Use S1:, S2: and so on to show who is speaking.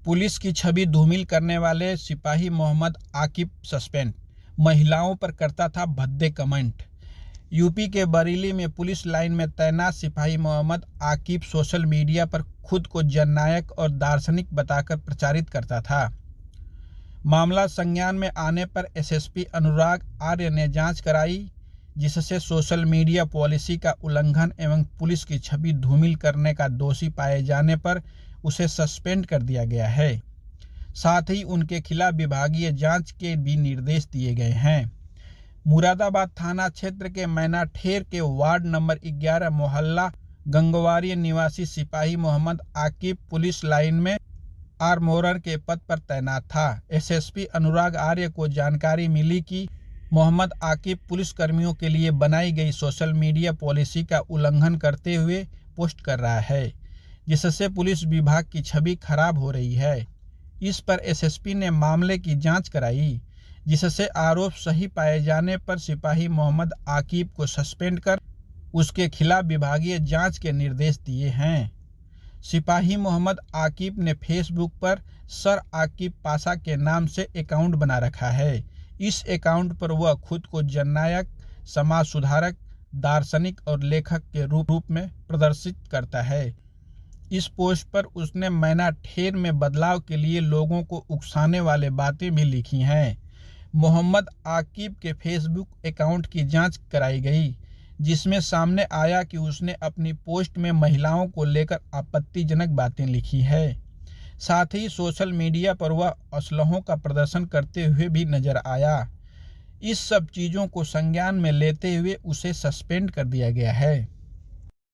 S1: Police की छवि धूमिल करने वाले सिपाही मोहम्मद आकिब सस्पेंड, महिलाओं पर करता था भद्दे कमेंट। यूपी के बरेली में पुलिस लाइन में तैनात सिपाही मोहम्मद आकिब सोशल मीडिया पर खुद को जननायक और दार्शनिक बताकर प्रचारित करता था। मामला संज्ञान में आने पर एसएसपी अनुराग आर्य ने जांच कराई, जिससे सोशल मीडिया पॉलिसी का उल्लंघन एवं पुलिस की छवि धूमिल करने का दोषी पाए जाने पर उसे सस्पेंड कर दिया गया है। साथ ही उनके खिलाफ विभागीय जांच के भी निर्देश दिए गए हैं। मुरादाबाद थाना क्षेत्र के मैनाठेर के वार्ड नंबर 11 मोहल्ला गंगवारी निवासी सिपाही मोहम्मद आकिब पुलिस लाइन में आर्मोरर के पद पर तैनात था। एसएसपी अनुराग आर्य को जानकारी मिली कि मोहम्मद आकिब पुलिसकर्मियों के लिए बनाई गई सोशल मीडिया पॉलिसी का उल्लंघन करते हुए पोस्ट कर रहा है, जिससे पुलिस विभाग की छवि खराब हो रही है। इस पर एसएसपी ने मामले की जांच कराई, जिससे आरोप सही पाए जाने पर सिपाही मोहम्मद आकिब को सस्पेंड कर उसके खिलाफ विभागीय जांच के निर्देश दिए हैं। सिपाही मोहम्मद आकिब ने फेसबुक पर सर आकिब पाशा के नाम से अकाउंट बना रखा है। इस अकाउंट पर वह खुद को जननायक, समाज सुधारक, दार्शनिक और लेखक के रूप में प्रदर्शित करता है। इस पोस्ट पर उसने मैनाठेर में बदलाव के लिए लोगों को उकसाने वाले बातें भी लिखी हैं। मोहम्मद आकिब के फेसबुक अकाउंट की जांच कराई गई, जिसमें सामने आया कि उसने अपनी पोस्ट में महिलाओं को लेकर आपत्तिजनक बातें लिखी है। साथ ही सोशल मीडिया पर वह असलहों का प्रदर्शन करते हुए भी नजर आया। इस सब चीज़ों को संज्ञान में लेते हुए उसे सस्पेंड कर दिया गया है।